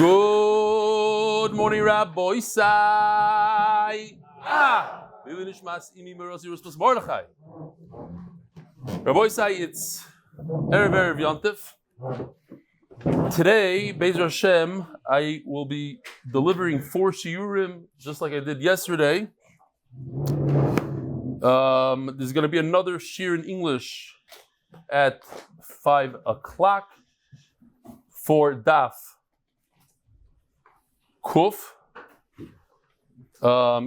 Good morning, Rabbi Sai. Rabbi Sai, it's Erev Erev Yom Tov. Today, Be'ez Hashem, I will be delivering 4 shiurim, just like I did yesterday. There's going to be another shiur in English at 5 o'clock for Daf Kuf.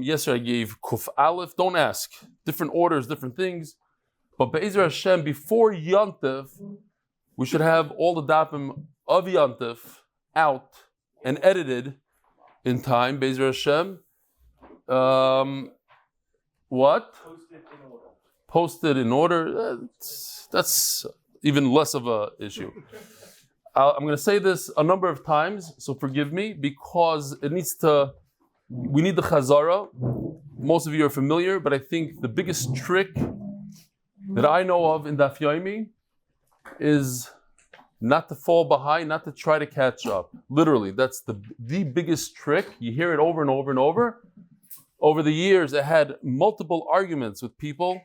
Yesterday I gave Kuf Aleph. Don't ask. Different orders, different things. But Be'ez Hashem, before Yom Tov, we should have all the dafim of Yom Tov out and edited in time. Be'ez Hashem. What? Posted in order. That's even less of a issue. I'm going to say this a number of times, so forgive me, because we need the chazara. Most of you are familiar, but I think the biggest trick that I know of in Daf Yomi is not to fall behind, not to try to catch up. Literally, that's the biggest trick. You hear it over and over and over. Over the years, I had multiple arguments with people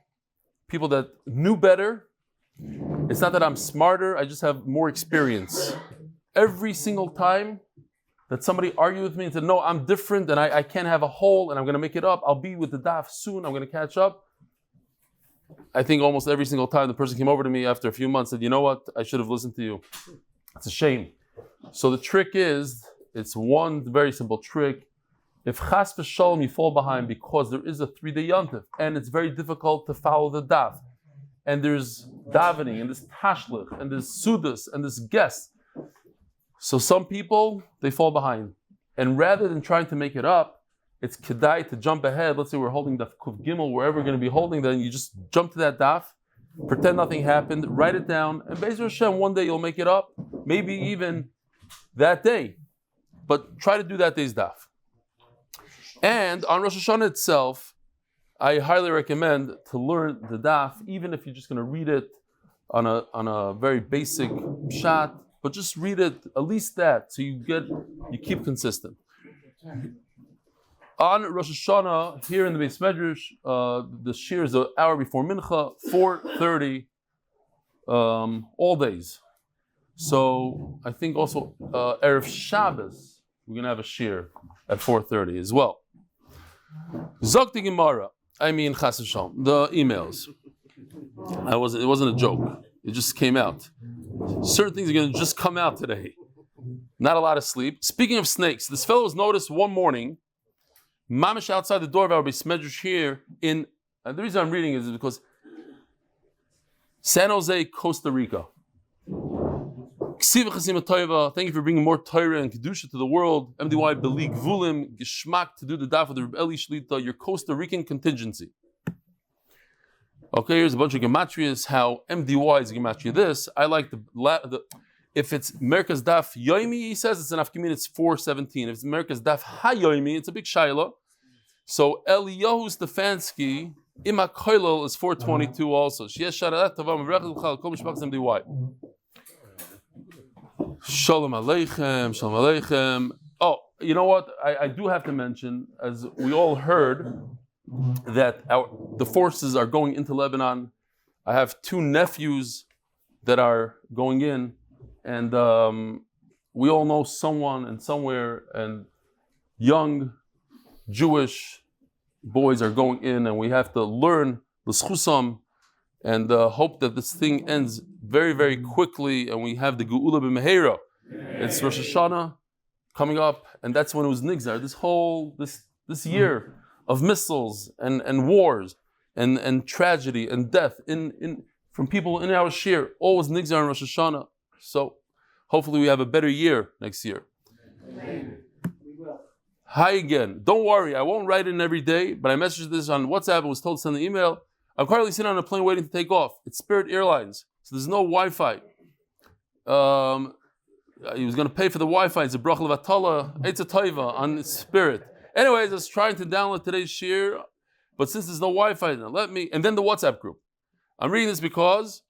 that knew better. It's not that I'm smarter, I just have more experience. Every single time that somebody argued with me and said, no, I'm different and I can't have a hole and I'm going to make it up, I'll be with the daf soon, I'm going to catch up. I think almost every single time the person came over to me after a few months and said, you know what, I should have listened to you. It's a shame. So the trick is, it's one very simple trick. If chas v'shalom you fall behind because there is a 3-day Yom Tov and it's very difficult to follow the daf, and there's davening, and there's tashlich, and there's sudas, and there's guests. So some people, they fall behind. And rather than trying to make it up, it's kedai to jump ahead. Let's say we're holding daf Kuf Gimel, wherever we're going to be holding, then you just jump to that daf, pretend nothing happened, write it down, and Be'ez Hashem, one day you'll make it up, maybe even that day. But try to do that day's daf. And on Rosh Hashanah itself, I highly recommend to learn the daf, even if you're just going to read it on a very basic shot, but just read it, at least that, so you keep consistent. On Rosh Hashanah, here in the Beis Medrash, the shiur is an hour before Mincha, 4:30, all days. So I think also Erev Shabbos, we're going to have a shiur at 4:30 as well. Zokti Gemara. I mean, Chas v'Shalom, the emails. It wasn't a joke. It just came out. Certain things are going to just come out today. Not a lot of sleep. Speaking of snakes, this fellow was noticed one morning, mamish outside the door of our Beis Medrash here and the reason I'm reading is because San Jose, Costa Rica. Thank you for bringing more Torah and Kedusha to the world. MDY Beli Gvulim Geschmack to do the daf with the Rebbe Eli Shlita, your Costa Rican contingency. Okay, here's a bunch of gematrias. How MDY is gematria this. I like the if it's Merkaz Daf Yomi, he says it's an afkimin, it's 417. If it's Merkaz Daf HaYomi, it's a big shayla. So Eli Stefansky Ima Koilol is 422 also. Sheyesh Sharadat Tavam Rechel Chal Kol Mishpachas MDY. Shalom Aleichem, Shalom Aleichem. Oh, you know what? I do have to mention, as we all heard, that the forces are going into Lebanon. I have 2 nephews that are going in, and we all know someone and somewhere, and young Jewish boys are going in, and we have to learn the zchusim and hope that this thing ends very, very quickly, and we have the Geula b'Meheira. It's Rosh Hashanah coming up, and that's when it was Nigzar. This year of missiles and wars and tragedy and death from people in our shir, all was Nigzar and Rosh Hashanah. So hopefully we have a better year next year. Amen. We will. Hi again. Don't worry, I won't write in every day, but I messaged this on WhatsApp and was told to send the email. I'm currently sitting on a plane waiting to take off. It's Spirit Airlines, so there's no Wi-Fi. He was going to pay for the Wi-Fi. It's a Bracha Levatala, it's a Taiva on Spirit. Anyways, I was trying to download today's shiur, but since there's no Wi-Fi, and then the WhatsApp group. I'm reading this because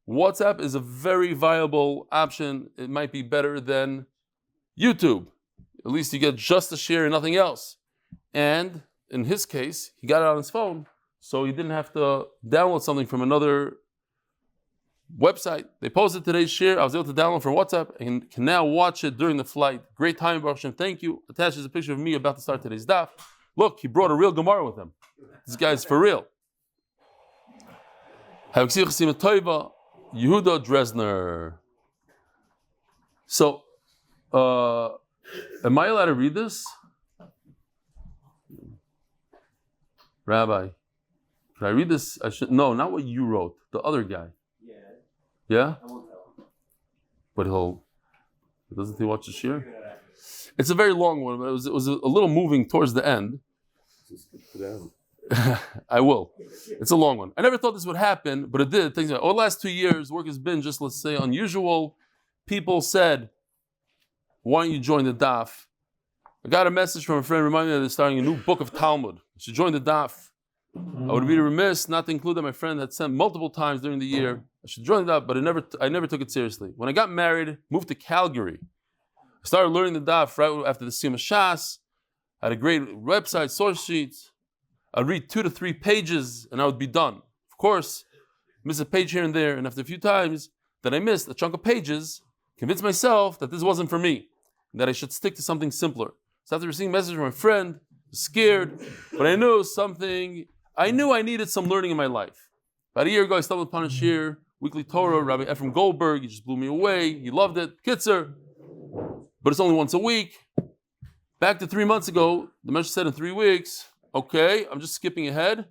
WhatsApp is a very viable option. It might be better than YouTube. At least you get just a share and nothing else. And in his case, he got it on his phone, so he didn't have to download something from another website. They posted today's share. I was able to download from WhatsApp and can now watch it during the flight. Great time, Baruch Hashem. Thank you. Attached is a picture of me about to start today's daf. Look, he brought a real Gemara with him. This guy's for real. Yehuda Dresner. So, am I allowed to read this? Rabbi, can I read this? I should. No, not what you wrote. The other guy. Yeah? I won't tell him. But doesn't he watch the shir? It's a very long one, but it was a little moving towards the end. I will. It's a long one. I never thought this would happen, but it did. Things like, the last 2 years, work has been just, let's say, unusual. People said, why don't you join the daf? I got a message from a friend reminding me that they're starting a new book of Talmud. I should join the daf. I would be remiss not to include that my friend had sent multiple times during the year. I should join the daf, but I never took it seriously. When I got married, moved to Calgary, I started learning the daf right after the Siyum Shas. I had a great website, source sheets. I'd read 2 to 3 pages and I would be done. Of course, miss a page here and there, and after a few times that I missed a chunk of pages, convinced myself that this wasn't for me, and that I should stick to something simpler. So after receiving a message from a friend, I was scared, but I knew I needed some learning in my life. About a year ago, I stumbled upon a shir, weekly Torah, Rabbi Ephraim Goldberg. He just blew me away. He loved it. Kitzer. But it's only once a week. Back to 3 months ago, the message said in 3 weeks. Okay, I'm just skipping ahead.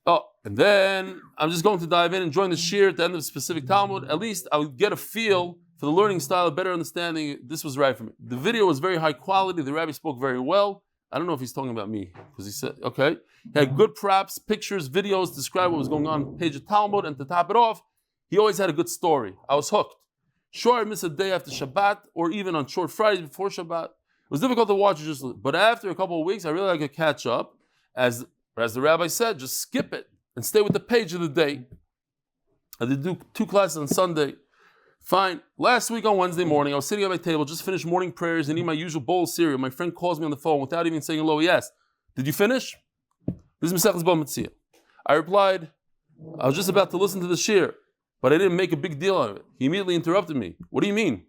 Oh, and then I'm just going to dive in and join the shir at the end of a specific Talmud. At least I would get a feel for the learning style, a better understanding. This was right for me. The video was very high quality. The rabbi spoke very well. I don't know if he's talking about me, because he said, okay. He had good props, pictures, videos, describe what was going on the page of Talmud, and to top it off, he always had a good story. I was hooked. Sure, I missed a day after Shabbat, or even on short Fridays before Shabbat. It was difficult to watch, but after a couple of weeks, I realized I could catch up. As the rabbi said, just skip it and stay with the page of the day. I did do 2 classes on Sunday. Fine. Last week on Wednesday morning, I was sitting at my table, just finished morning prayers and eating my usual bowl of cereal. My friend calls me on the phone without even saying hello. He asked, did you finish? This is Masechtas Bava Basra. I replied, I was just about to listen to the shir, but I didn't make a big deal out of it. He immediately interrupted me. What do you mean?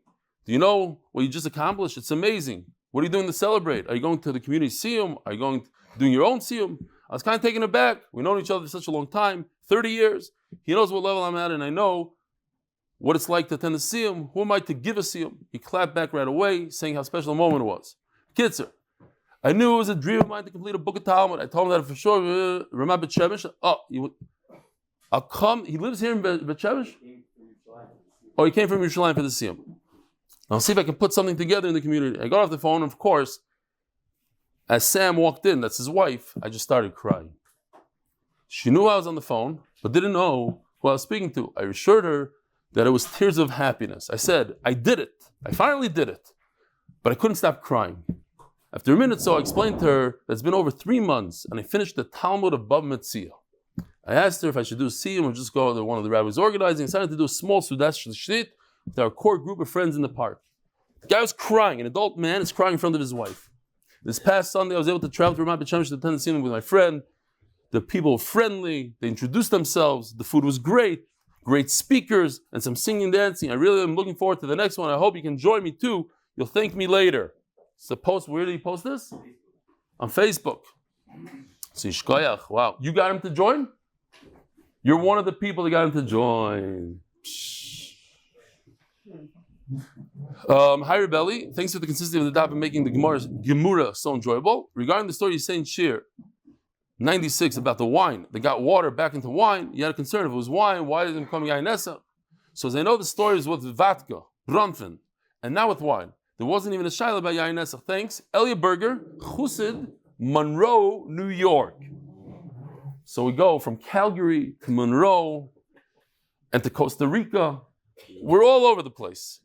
Do you know what you just accomplished? It's amazing. What are you doing to celebrate? Are you going to the community siyum? Are you doing your own siyum? I was kind of taken aback. We've known each other for such a long time, 30 years. He knows what level I'm at, and I know what it's like to attend the siyum. Who am I to give a siyum? He clapped back right away, saying how special a moment it was. Kitzer, I knew it was a dream of mine to complete a book of Talmud. I told him that for sure. Remember Bet-Shemesh? I'll come. He lives here in Bet-Shemesh? Oh, he came from Yerushalayim for the siyum. I'll see if I can put something together in the community. I got off the phone, and of course, as Sam walked in, that's his wife, I just started crying. She knew I was on the phone, but didn't know who I was speaking to. I assured her that it was tears of happiness. I said, I did it. I finally did it. But I couldn't stop crying. After a minute so, I explained to her that it's been over 3 months, and I finished the Talmud of Bava Basra. I asked her if I should do a siyum or just go to one of the rabbis organizing. I decided to do a small Sudash Shlit with our core group of friends in the park. The guy was crying. An adult man is crying in front of his wife. This past Sunday, I was able to travel to Ramat Bet-Shemesh to attend the siyum with my friend. The people were friendly. They introduced themselves. The food was great. Great speakers and some singing and dancing. I really am looking forward to the next one. I hope you can join me too. You'll thank me later. Where did he post this? On Facebook. So Shkoyach. Wow. You got him to join? You're one of the people that got him to join. Hi Rebelli, thanks for the consistency of the daf and making the Gemura so enjoyable. Regarding the story you say in Shir 96 about the wine, they got water back into wine. You had a concern if it was wine, why did it become Yainesa? So as I know the story is with vodka, Bronfen, and now with wine. There wasn't even a shaila about Yainesa. Thanks. Elia Berger, Chusid, Monroe, New York. So we go from Calgary to Monroe and to Costa Rica. We're all over the place.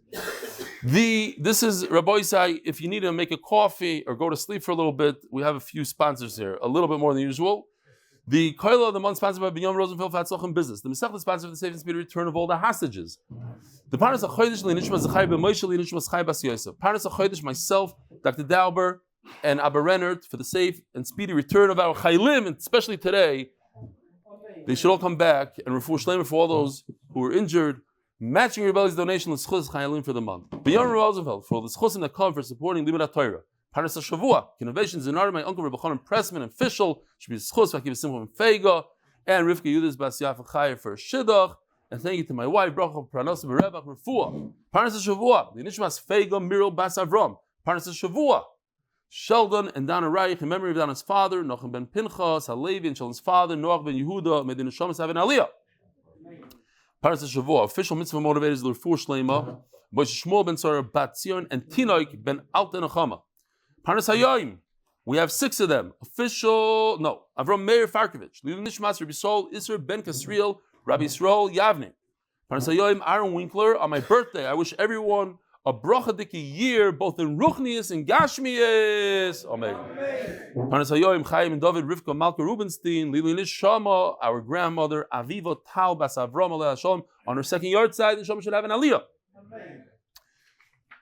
This is Rabbi Isai. If you need to make a coffee or go to sleep for a little bit, we have a few sponsors here, a little bit more than usual. The Koil of the month sponsored by Binyomin Rosenfeld for HaTorah business. The Masech sponsored for the safe and speedy return of all the hostages. The Parnassa B'revach myself, Dr. Dauber, and Abba Rennert for the safe and speedy return of our Chayalim, and especially today. They should all come back and refuah shleima for all those who were injured. Matching Rebelli's donation zchus Chayalim for the month. Binyomin Rosenfeld for all the zchusim that come for supporting limud HaTorah. Parnassa Kidnovations LLC, my uncle Rebekah and Pressman and Fishel should be zchus Akiva Simcha Ben Fayga, and Rivka Yehudit Chayalim for shidduch. And thank you to my wife Bracha Parnassa B'revach and Refuah. Parnassa the Nishmas Fayga Miro Bas Avram. Parnassa Sheldon and Donna Reich in memory of Donna's father, Noach Ben Pinchas, Halevi and Sheldon's father, Noach Ben Yehuda, May the Neshamas have an aliyah. Parnassa official mitzvah motivators l'refuah shleima, Moshe Shmuel Ben Sarah Bat Zion and Tinoik Ben Alta Nechama. Parnassa we have 6 of them. Avram Meir Farkovich, Lili Nishmas, Rabbi Sol, Isser Ben Kasriel, Rabbi Yisrael Yavne. Parnassa Aaron Winkler, on my birthday, I wish everyone a bracha diki year, both in ruchnius and gashmius. Amen. Parnassa Chaim and David Rivka Malka Rubenstein, Lili Nishama, our grandmother Aviva Tal Bas Avram Alei Hashem, on her second yard side, Nishama should have an aliyah.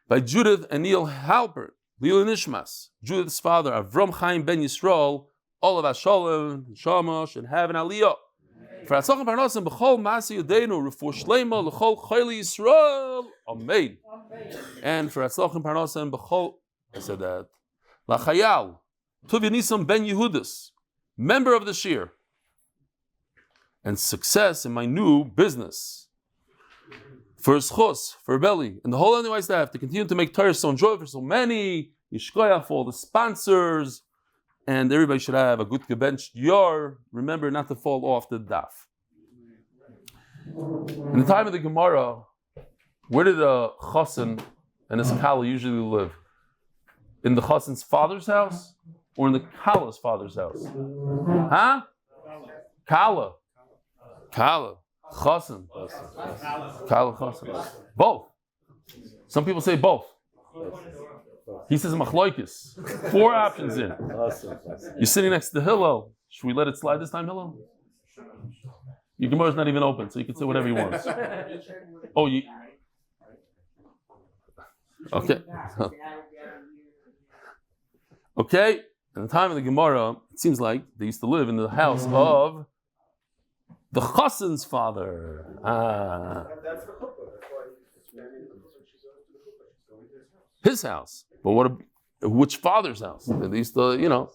By Judith and Neil Halpert, Lili Nishmas, Judith's father Avram Chaim Ben Yisrael, all of us Shalom, Nishama should have an aliyah. For Atzlach and Parnassa b'chol Masi Yadeinu refuah shleima l'chol Chayli Yisrael. Amen. And for Atzlach and Parnassa and b'chol, I said that. L'chayal Tuv Ben Yehudis, member of the Shir, and success in my new business. For zchus, for belly, and the whole other staff to continue to make Torah so enjoyable for so many. Yishkoyach for all the sponsors. And everybody should have a good gebenched yar. Remember not to fall off the daf. In the time of the Gemara, where did a chassan and a kala usually live? In the chassan's father's house or in the kala's father's house? Huh? Kala. Chassan. Kala chassan. Both. Some people say both. He says machloikis. 4 options in. You're sitting next to Hillel. Should we let it slide this time, Hillel? Your Gemara is not even open, so you can say whatever you want. Oh, you. Okay. Okay. In the time of the Gemara, it seems like they used to live in the house of the chassan's father. His house. But which father's house? They used to,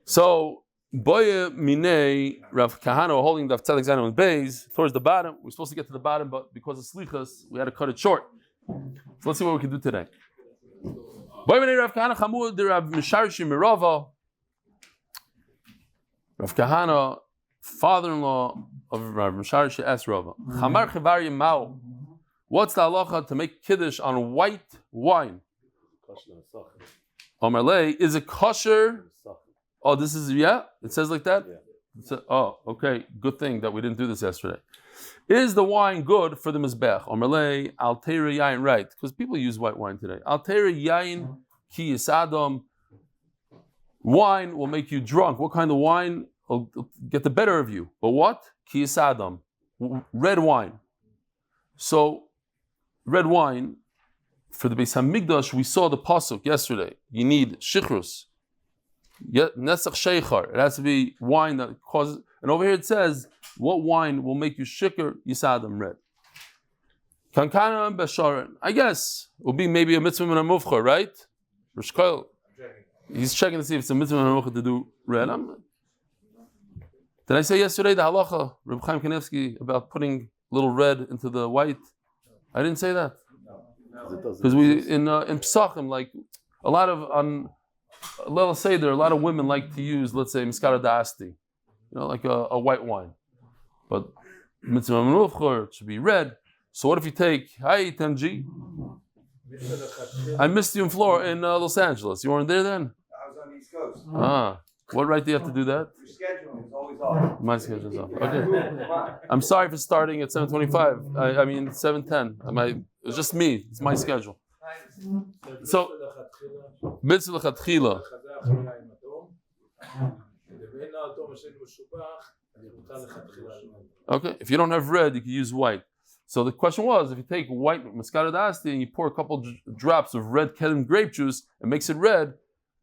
So, Boye Minei Rav Kahana holding Daf Amud Beis towards the bottom. We're supposed to get to the bottom, but because of slichas, we had to cut it short. So let's see what we can do today. Boye Minei Rav Kahana Chamud Rav Misharshi Mirava. Rav Kahana, father-in-law of Rav Misharshi, asked Rava, Chamar Chivar Yimau. What's the halacha to make kiddush on white wine? Omerlei, is it kosher? Oh, this is, it says like that? Okay, good thing that we didn't do this yesterday. Is the wine good for the mizbech? Omerlei, altera yain, right, because people use white wine today. Altera yain ki yisadam. Wine will make you drunk. What kind of wine will get the better of you? But what? Ki yisadam. Red wine. So, red wine, for the Beis Hamikdash, we saw the pasuk yesterday. You need shikrus, nesach sheichar. It has to be wine that causes. And over here it says, what wine will make you shikr? Yisadam, red. Kankana and Besharan. I guess it will be maybe a mitzvah and a mufcha, right? Rishkoil. He's checking to see if it's a mitzvah and a mufcha to do red. Did I say yesterday the halacha, Reb Chaim Kanievsky, about putting little red into the white? I didn't say that. Because we in Pesachim, like a lot of let's say there a lot of women like to use, let's say Miskara Da'asti, like a white wine. But mitzvah menufchor, it should be red. So what if you take Hi Tanji? I missed you in Florida, in Los Angeles. You weren't there then? I was on the East Coast. What right do you have to do that? Your schedule is always off. My schedule is off. Okay. I'm sorry for starting at 7:25. I mean 7:10. It's just me. It's my schedule. So mitzvah lechatchila. Okay, if you don't have red, you can use white. So the question was, if you take white Moscato d'Asti and you pour a couple drops of red Kedem grape juice and makes it red,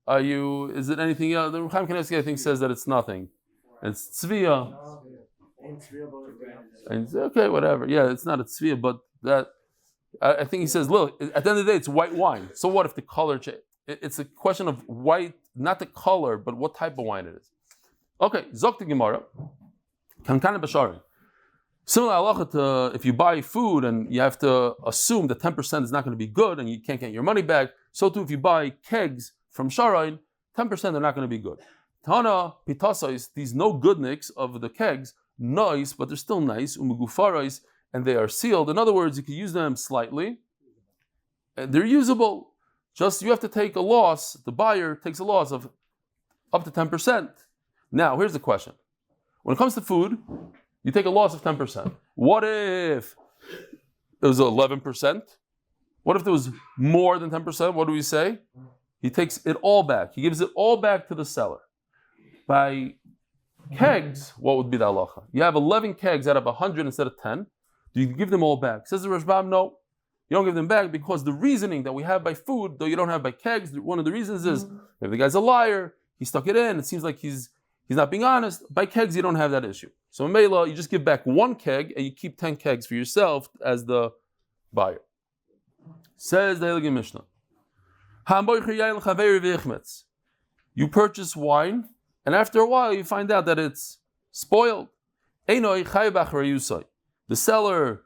is it anything else? The Chaim Kanevsky, I think, says that it's nothing. It's tzviya. And okay, whatever. Yeah, it's not a tzviya, but that, I think he says, look, at the end of the day, it's white wine. So what if the color change? It's a question of white, not the color, but what type of wine it is. Okay, Zok the Gemara. Kankana Bashari. Similar halacha to if you buy food and you have to assume that 10% is not going to be good and you can't get your money back, so too if you buy kegs from Sharain, 10% are not going to be good. Tana pitasais, these no good nicks of the kegs, nice, but they're still nice, umugufarais, and they are sealed. In other words, you can use them slightly, and they're usable. Just you have to take a loss, the buyer takes a loss of up to 10%. Now, here's the question. When it comes to food, you take a loss of 10%. What if it was 11%? What if there was more than 10%? What do we say? He takes it all back. He gives it all back to the seller. By kegs, what would be the halacha? You have 11 kegs out of 100 instead of 10. Do you give them all back? Says the Rashbam, no. You don't give them back because the reasoning that we have by food, though you don't have by kegs, one of the reasons is if the guy's a liar, he stuck it in, it seems like he's not being honest. By kegs, you don't have that issue. So in Mela, you just give back one keg and you keep 10 kegs for yourself as the buyer. Says the Heilige Mishnah. You purchase wine, and after a while you find out that it's spoiled. The seller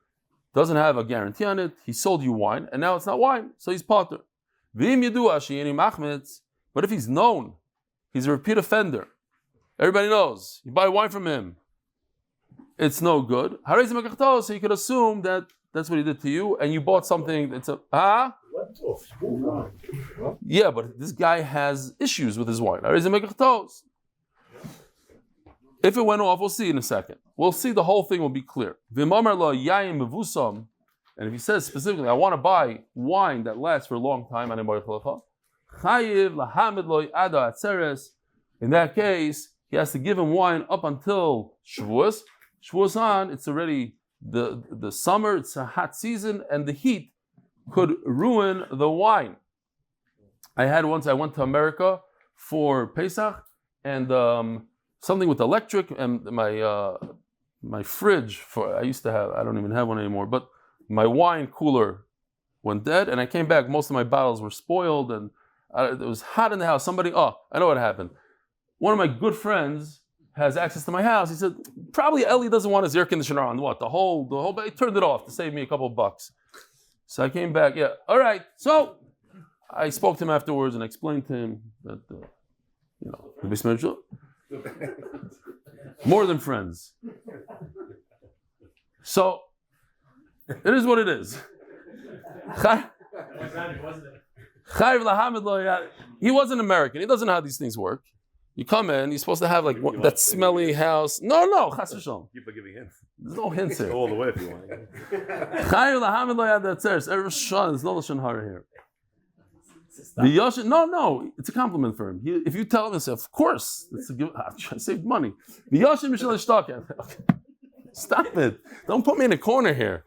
doesn't have a guarantee on it. He sold you wine, and now it's not wine, so he's potter. But if he's known, he's a repeat offender. Everybody knows. You buy wine from him. It's no good. So you could assume that that's what he did to you, and you bought something that's yeah, but this guy has issues with his wine. If it went off, we'll see in a second. We'll see the whole thing will be clear. And if he says specifically, I want to buy wine that lasts for a long time, in that case, he has to give him wine up until Shavuos. Shavuos on, it's already the summer, it's a hot season, and the heat could ruin the wine. I went to America for Pesach, and something with electric, and my fridge, I used to have, I don't even have one anymore, but my wine cooler went dead, and I came back, most of my bottles were spoiled, and it was hot in the house. I know what happened. One of my good friends has access to my house. He said, probably Eli doesn't want his air conditioner on. What? The whole, he turned it off to save me a couple of bucks. So I came back, yeah, all right. So I spoke to him afterwards and explained to him that, the basement, more than friends. So it is what it is. He wasn't American. He doesn't know how these things work. You come in, you're supposed to have that smelly house. No, chas v'shalom. Keep giving hints. There's no hints here. All the way if you want. There's no lashon hara here. No, it's a compliment for him. If you tell him, of course, I saved money. Stop it. Don't put me in a corner here.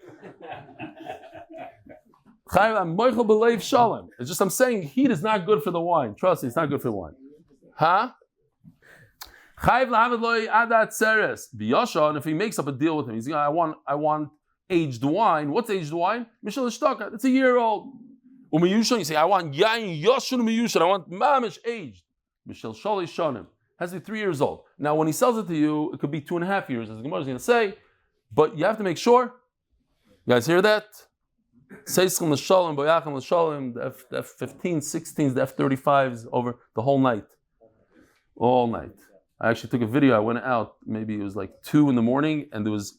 It's just I'm saying heat is not good for the wine. Trust me, it's not good for the wine. Huh? And if he makes up a deal with him, he's going, I want aged wine. What's aged wine? It's a year old. You say, I want yain yoshun miyushon. I want mamish aged. Mishel shali shonim has to be 3 years old. Now, when he sells it to you, it could be 2.5 years, as the Gemara is going to say. But you have to make sure. You guys hear that? Seiskim l'shalim, boyachim l'shalim. The F-15, 16s, the F-35s over the whole night. All night. I actually took a video. I went out. Maybe it was like 2 in the morning, and there was.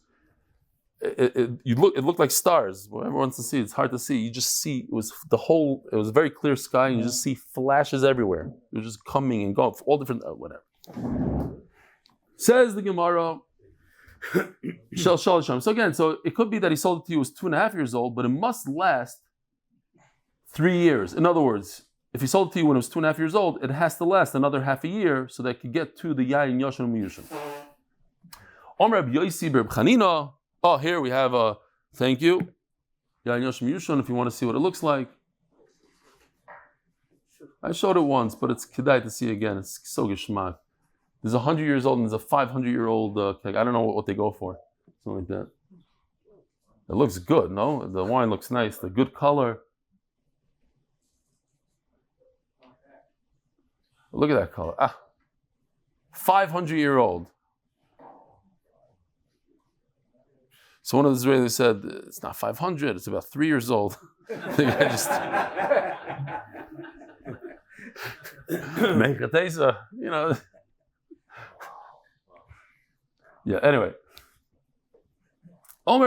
It looked like stars. Whoever wants to see it, it's hard to see. You just see it was a very clear sky, and you just see flashes everywhere. It was just coming and going, all different, whatever. Says the Gemara, so again, so it could be that he sold it to you, was 2.5 years old, but it must last 3 years. In other words, if he sold it to you when it was 2.5 years old, it has to last another half a year so that it could get to the yayin yoshan miyushan. Oh, here we have a thank you. Yayin yoshan miyushan. If you want to see what it looks like, I showed it once, but it's kedai to see again. It's so geschmack. There's 100 years old and there's a 500-year-old keg. I don't know what they go for. Something like that. It looks good, no? The wine looks nice. The good color. Look at that color. 500-year-old. So one of the Israelis said, it's not 500, it's about 3 years old. The guy just... Make a tesa, you know. Yeah, anyway. When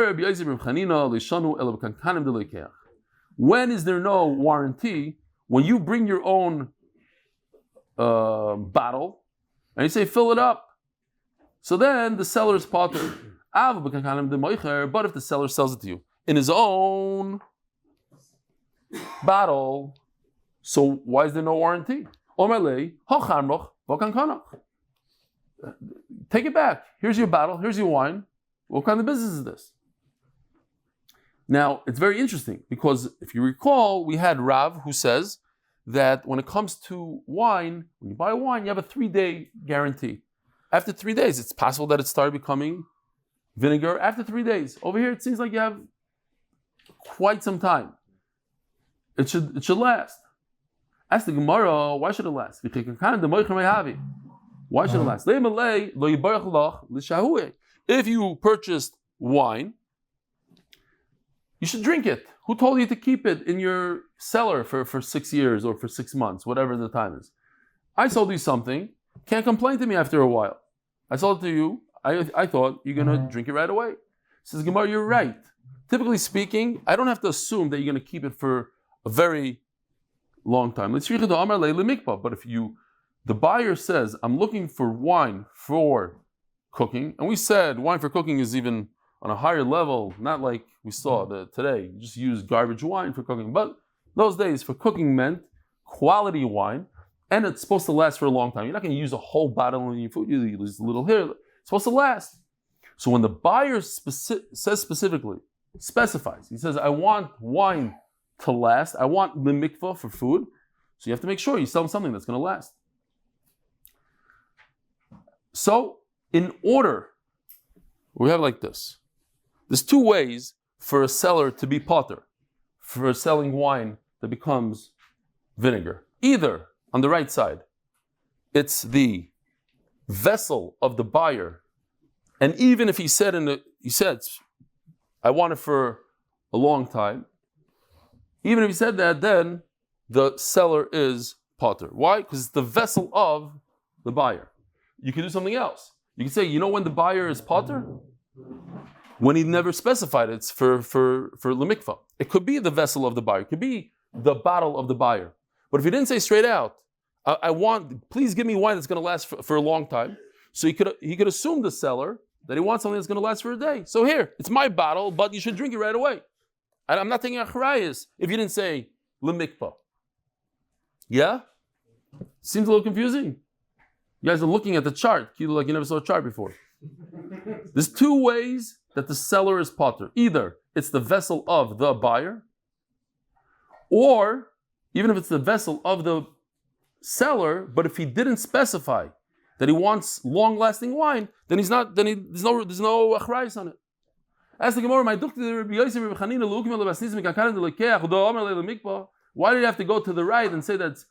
is there no warranty? When you bring your own bottle and you say fill it up, so then the seller is potter. But if the seller sells it to you in his own bottle, so why is there no warranty? Take it back. Here's your bottle. Here's your wine. What kind of business is this? Now, it's very interesting because if you recall, we had Rav who says that when it comes to wine, when you buy wine, you have a 3-day guarantee. After 3 days, it's possible that it started becoming vinegar after 3 days. Over here, it seems like you have quite some time. It should last. Ask the Gemara, why should it last? Why should it last? If you purchased wine, you should drink it. Who told you to keep it in your cellar for 6 years or for 6 months, whatever the time is? I sold you something, can't complain to me after a while. I sold it to you, I thought you're going to drink it right away. Says Gemara, you're right. Typically speaking, I don't have to assume that you're going to keep it for a very long time. But if the buyer says, I'm looking for wine for cooking, and we said wine for cooking is even on a higher level, not like we saw today, you just use garbage wine for cooking. But those days for cooking meant quality wine, and it's supposed to last for a long time. You're not going to use a whole bottle in your food, you use a little here. It's supposed to last. So when the buyer specifies, he says, I want wine to last, I want limikva for food, so you have to make sure you sell something that's going to last. So, in order, we have like this. There's 2 ways for a seller to be potter, for selling wine that becomes vinegar. Either, on the right side, it's the vessel of the buyer, and even if he said, I want it for a long time, even if he said that, then the seller is potter. Why? Because it's the vessel of the buyer. You can do something else. You can say, you know when the buyer is potter? When he never specified it's for lemikva. It could be the vessel of the buyer. It could be the bottle of the buyer. But if he didn't say straight out, please give me wine that's going to last for a long time. So he could assume the seller that he wants something that's going to last for a day. So here, it's my bottle, but you should drink it right away. And I'm not taking a charayas if you didn't say lemikva. Yeah? Seems a little confusing. You guys are looking at the chart, like you never saw a chart before. There's 2 ways that the seller is potter. Either it's the vessel of the buyer, or even if it's the vessel of the seller, but if he didn't specify that he wants long-lasting wine, then there's no achrayis on it. As the Gemara, why did you have to go to the right and say that's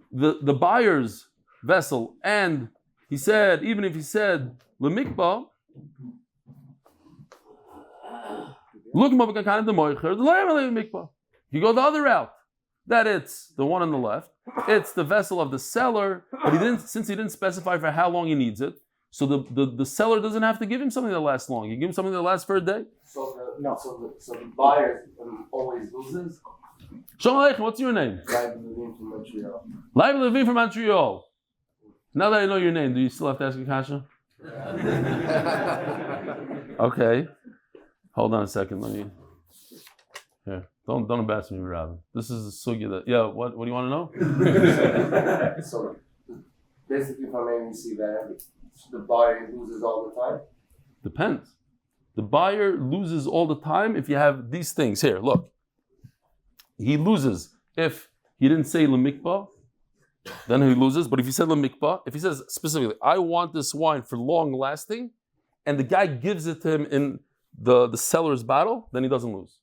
the buyer's vessel? And he said, even if he said lemikba, you go the other route. That it's the one on the left. It's the vessel of the seller, but since he didn't specify for how long he needs it, so the seller doesn't have to give him something that lasts long. You give him something that lasts for a day. So the buyer always loses. Shalom Aleichem, what's your name? Live Levine from Montreal. Now that I know your name, do you still have to ask a kasha? Okay. Hold on a second. Here. Don't embarrass me, Rabbi. This is a sugya that. Yeah. What do you want to know? So basically, if I may see that the buyer loses all the time. Depends. The buyer loses all the time if you have these things here. Look, he loses if he didn't say lemikpa, then he loses. But if he said lemikpa, if he says specifically, I want this wine for long lasting, and the guy gives it to him in the seller's bottle, then he doesn't lose.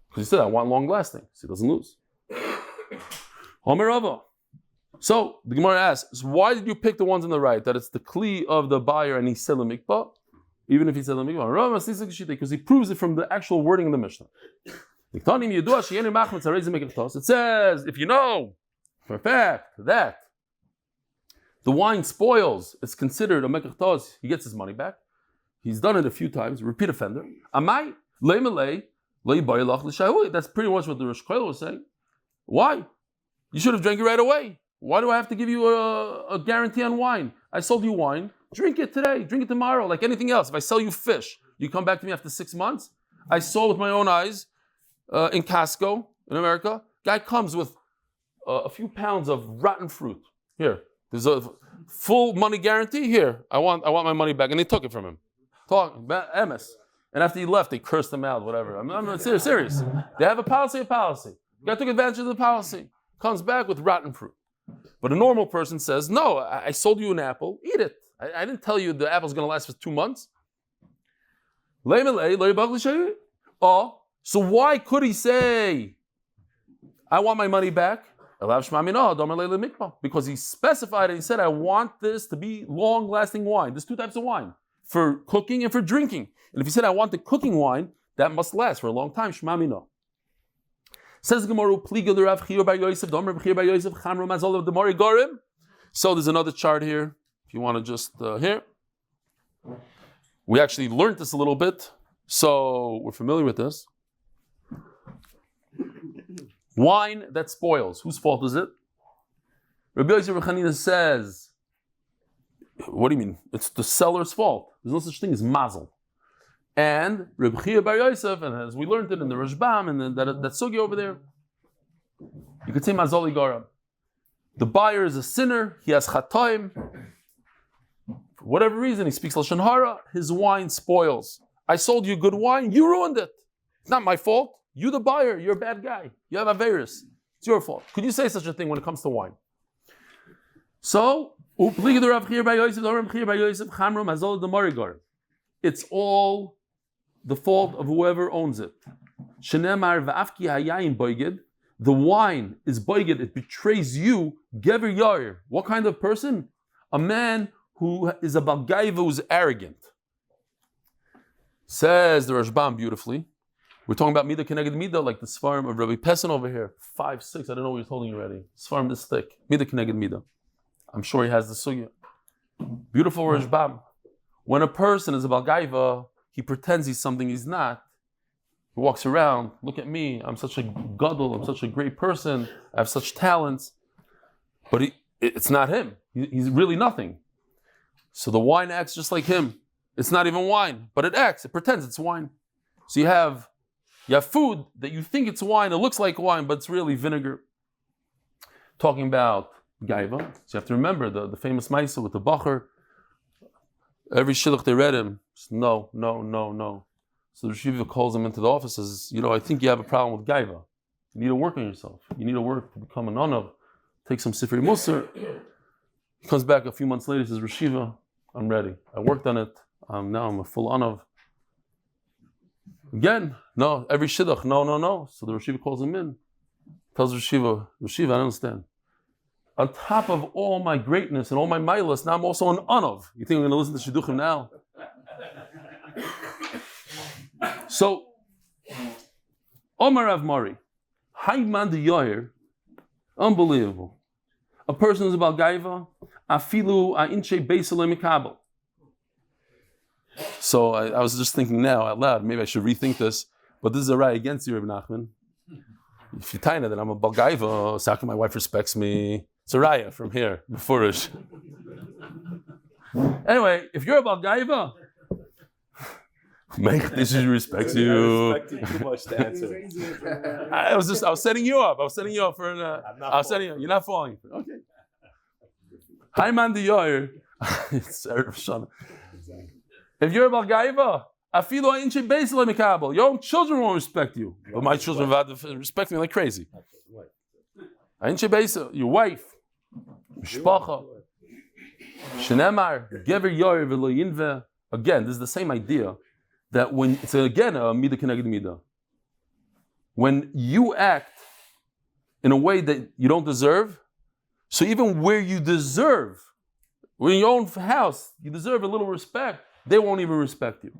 Because he said, I want long lasting, so he doesn't lose. Omer Rava. So the Gemara asks, why did you pick the ones on the right? That it's the kli of the buyer and he said lemikpa? Even if he said lemikpa, because he proves it from the actual wording of the Mishnah. It says, if you know for a fact that the wine spoils, it's considered a mekach, he gets his money back. He's done it a few times, repeat offender. That's pretty much what the Rosh Koil was saying. Why? You should have drank it right away. Why do I have to give you a guarantee on wine? I sold you wine. Drink it today. Drink it tomorrow. Like anything else. If I sell you fish, you come back to me after 6 months. I saw with my own eyes in Costco in America. Guy comes with a few pounds of rotten fruit. Here, there's a full money guarantee. Here, I want my money back, and they took it from him. MS. And after he left, they cursed him out. Whatever. I'm not serious. They have a policy. The guy took advantage of the policy. Comes back with rotten fruit. But a normal person says, no, I sold you an apple, eat it. I didn't tell you the apple's going to last for 2 months. Oh, so why could he say, I want my money back? Because he specified and he said, I want this to be long-lasting wine. There's 2 types of wine, for cooking and for drinking. And if he said, I want the cooking wine, that must last for a long time. Shmamino. Says Gemara, so there's another chart here. If you want to just here. We actually learned this a little bit, so we're familiar with this. Wine that spoils, whose fault is it? Rabbi Yosef says, what do you mean? It's the seller's fault. There's no such thing as Mazel. And Reb Chia Bar Yosef, and as we learned it in the Rashbam, and that sugi over there, you could say Mazali Garam. The buyer is a sinner, he has chatoim. For whatever reason, he speaks Lashon Hara, his wine spoils. I sold you good wine, you ruined it. It's not my fault. You the buyer, you're a bad guy. You have Averis. It's your fault. Could you say such a thing when it comes to wine? So, it's all the fault of whoever owns it. The wine is boiged, it betrays you, gever yair. What kind of person? A man who is a balgaiva, who's arrogant. Says the Rashbam beautifully. We're talking about Mida Keneged Mida, like the Sfarim of Rabbi Pessin over here. 5, 6, I don't know what he's holding already. Sfarim this thick. Mida Keneged Mida. I'm sure he has the sugya. Beautiful Rashbam. When a person is a balgaiva, he pretends he's something he's not. He walks around, look at me, I'm such a gadol, I'm such a great person, I have such talents. But it's not him. He's really nothing. So the wine acts just like him. It's not even wine, but it acts, it pretends it's wine. So you have food that you think it's wine, it looks like wine, but it's really vinegar. Talking about gaiva, so you have to remember the famous Maisa with the bacher. Every shidduch they read him, no. So the Shiva calls him into the office and says, I think you have a problem with gaiva. You need to work on yourself. You need to work to become an anav. Take some sifrei musar. He comes back a few months later, says, Rashiva, I'm ready. I worked on it. Now I'm a full anav. Again, no, every shidduch, no. So the Rashiva calls him in. Tells Rashiva, I don't understand. On top of all my greatness and all my milas, now I'm also an anav. You think I'm going to listen to shidduchim now? So, Omar Rav Mari, Hayman de Yoyer, unbelievable. A person who's about gaiva, afilu inche beisalem mikabel. So I was just thinking now out loud, maybe I should rethink this, but this is a right against you, Reb Nachman. If you tell that I'm a balgaiva, so how come my wife respects me? It's a raya from here, beforish. Anyway, if you're a balgaiva, Make this respects you. I respect you too much to answer. I was setting you up. I was setting you up for you're not falling. Okay. Hi man the yoyer. It's Erev Shana. If you're a Balgaiva, Afilo Inche Beis Mikabel, your own children won't respect you. But my children respect me like crazy. Inche Beis, your wife, Mishpacha, Shenemar, Gever Yoyer V'lo Yinve. Again, this is the same idea that when it's again a Mida Keneged Mida. When you act in a way that you don't deserve, so even where you deserve, when in your own house, you deserve a little respect, they won't even respect you.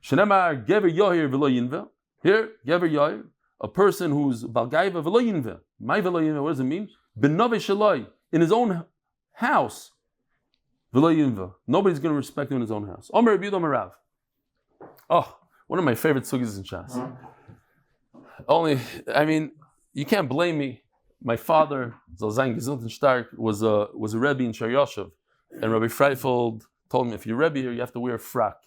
Shenemar Gever Yoyer V'lo Yinve. Here, Gever Yoyer, a person who's Balgaiva V'lo Yinve. My V'lo Yinve, what does it mean? Benove Shaloi, in his own house. V'lo Yinve. Nobody's going to respect him in his own house. Omer Rebbe Omer Rav. Oh, one of my favorite sugis in Shas. You can't blame me. My father, Zalzain Gesund and Stark, was a Rebbe in Sharyoshev. And Rabbi Freifeld told me, if you're Rebbe here, you have to wear a frock.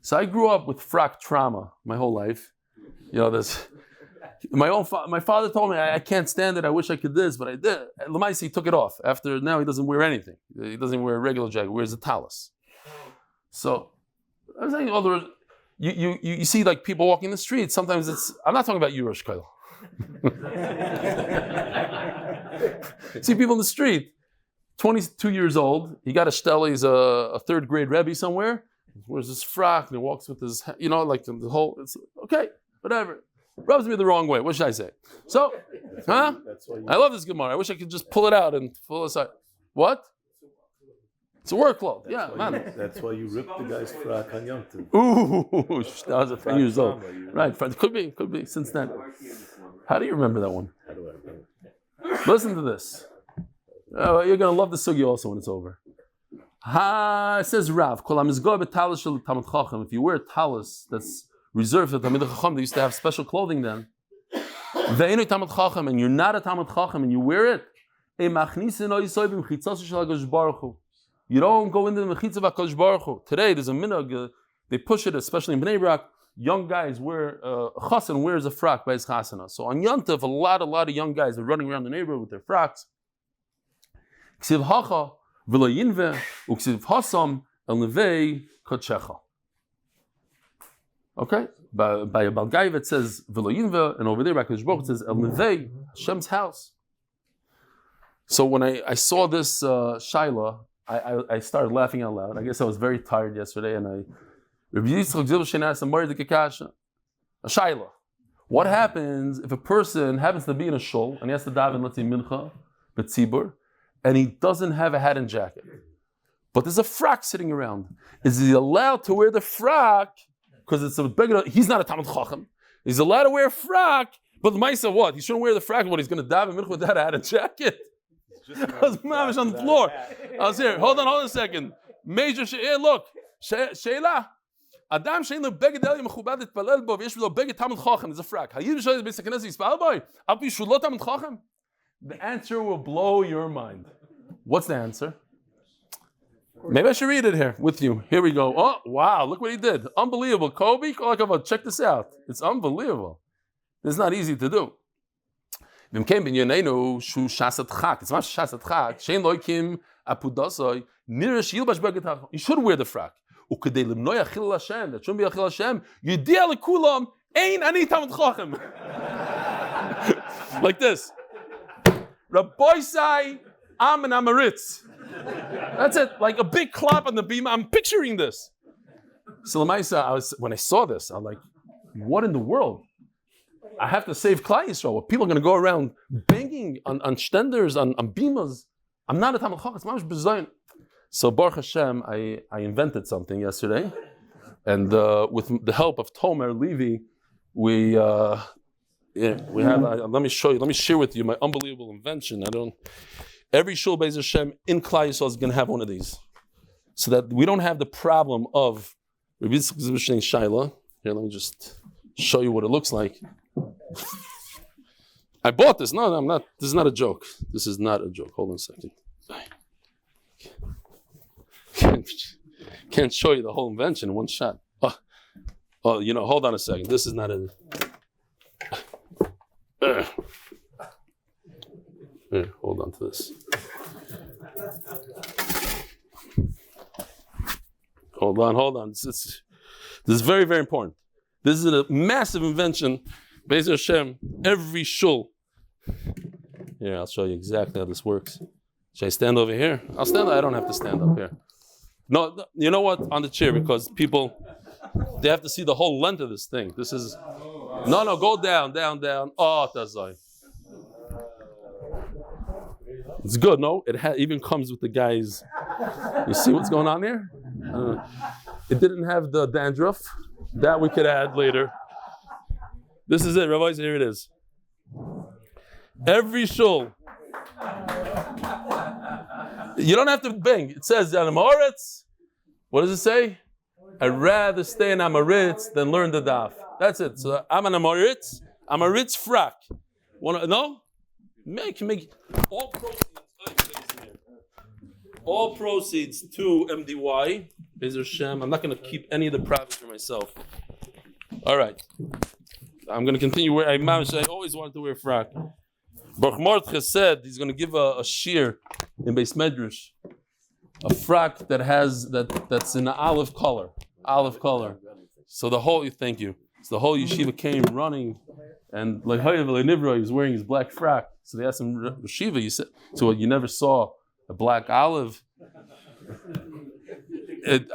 So I grew up with frock trauma my whole life. My father told me, I can't stand it, I wish I could this, but I did. Lamaisi, he took it off. After, now he doesn't wear anything. He doesn't wear a regular jacket, he wears a talus. So, I was saying, you see like people walking the street, sometimes I'm not talking about you, Rosh Koil. See people in the street, 22 years old, he got a shtel, he's a third grade Rebbe somewhere, he wears this frock and he walks with his, like the whole, it's okay, whatever. Rubs me the wrong way. What should I say? So, I love this Gemara. I wish I could just pull it out and pull it aside. What? It's a work cloth. Yeah, man. That's why you ripped the guy's frock on Yom Tov. Ooh, that was 10 years old. Right, could be since then. How do you remember that one? How do I remember? Listen to this. You're going to love the sugi also when it's over. It says Rav, if you wear a talus that's reserved for Talmid Chacham, they used to have special clothing then. And you're not a Talmid Chacham and you wear it. You don't go into the mechitza of HaKadosh Baruch Hu. Today there's a minhag, they push it, especially in Bnei Brak. Young guys wear, a chassan wears a frock by his chasana. So on Yom Tov, a lot of young guys are running around the neighborhood with their frocks. Ksiv hacha v'lo yinve uksiv hasam el nevei kodshecha. Okay, by a Balgaiva it says V'lo Yinve, and over there by HaKadosh Baruch it says El Nevei, Hashem's house. So when I saw this shaila, I started laughing out loud. I guess I was very tired yesterday, and a shaila. What happens if a person happens to be in a shul and he has to daven, let's say mincha, betzibur, and he doesn't have a hat and jacket, but there's a frock sitting around? Is he allowed to wear the frock? Because it's a big, he's not a Talmid Chacham. He's allowed to wear a frock, but the Maisa what? He shouldn't wear the frock. What? He's going to dive in without a hat and jacket. I was mamish on the floor. I was here. Hold on a second. Major look. Sheila. Adam shein lo beged el mechubad etpalel bo v'yesh lo beged Talmid Chacham. There's a frock. Hayid b'shoy b'sei knesset yispal boy. Al pi shulot Talmid Chacham. The answer will blow your mind. What's the answer? Maybe I should read it here with you. Here we go. Oh, wow, look what he did. Unbelievable. Kobe, check this out. It's unbelievable. It's not easy to do. It's not shasat chak. You should wear the frock. That shouldn't be achil Hashem. Yidiyah lekulam, ein ani Talmid Chacham. Like this. Rabbi Sai, I'm an Amaritz. That's it, like a big clap on the beam. I'm picturing this. So when I saw this, I'm like, what in the world? I have to save Klal Yisrael. People are going to go around banging on stenders, on bimas. I'm not a Talmid Chacham. It's mamish b'zayin. So Baruch Hashem, I invented something yesterday. And with the help of Tomer Levi, we have, let me show you, let me share with you my unbelievable invention. Every shul Beis Hashem in Klal Yisrael is going to have one of these, so that we don't have the problem of Rebbitzen Stefansky Shaila. Here, let me just show you what it looks like. I bought this. No, I'm not. This is not a joke. This is not a joke. Hold on a second. Can't show you the whole invention in one shot. Oh, Oh, hold on a second. This is not a. Here, hold on to this. Hold on. This is very, very important. This is a massive invention. Be'ez Hashem, every shul. Here, I'll show you exactly how this works. Should I stand over here? I'll stand. I don't have to stand up here. No, you know what? On the chair, because people, they have to see the whole length of this thing. This is no. Go down. Oh, that's like. It's good, no? It even comes with the guys. You see what's going on here? It didn't have the dandruff. That we could add later. This is it, Rabbis. Here it is. Every shul. You don't have to bang. It says Amaretz. What does it say? I'd rather stay in Amaretz than learn the daf. That's it. So I'm an Amaretz. Amaretz frak. No? Make all proceeds to MDY. Be'ez Hashem. I'm not going to keep any of the profits for myself. All right. I'm going to continue where I always wanted to wear frak. Baruch Mordechai said he's going to give a shir in Beis Medrash, a frak that's in an olive color. So the whole yeshiva came running, and like Nivra, he was wearing his black frak. So they asked him, Yeshiva, you said, so you never saw a black olive?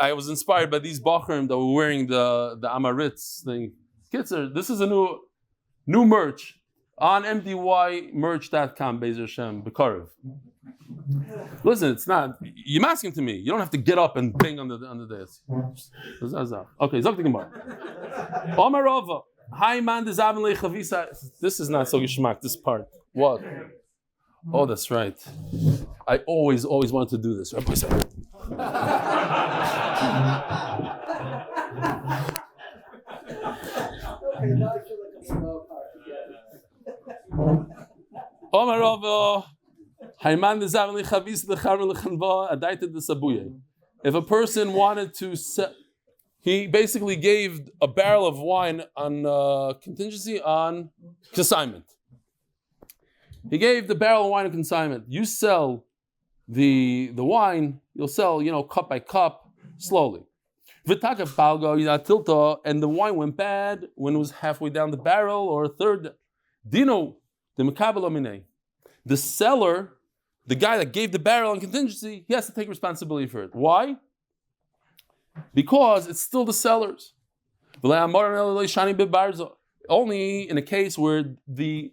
I was inspired by these bachurim that were wearing the Amaritz thing. Kitzer, this is a new merch on mdymerch.com, Be'ez Hashem, B'karev. Listen, it's not, you're asking to me. You don't have to get up and bang on the desk. Okay, Zok the Gemara. Omar Rava, Hi man, this is not so geschmack, this part. What? Oh, that's right. I always wanted to do this. If a person wanted to sell, he basically gave a barrel of wine on contingency on consignment. He gave the barrel of wine on consignment. You sell the wine, you'll sell, cup by cup, slowly. And the wine went bad when it was halfway down the barrel or a third. Dino, the seller, the guy that gave the barrel on contingency, he has to take responsibility for it. Why? Because it's still the seller's. Only in a case where the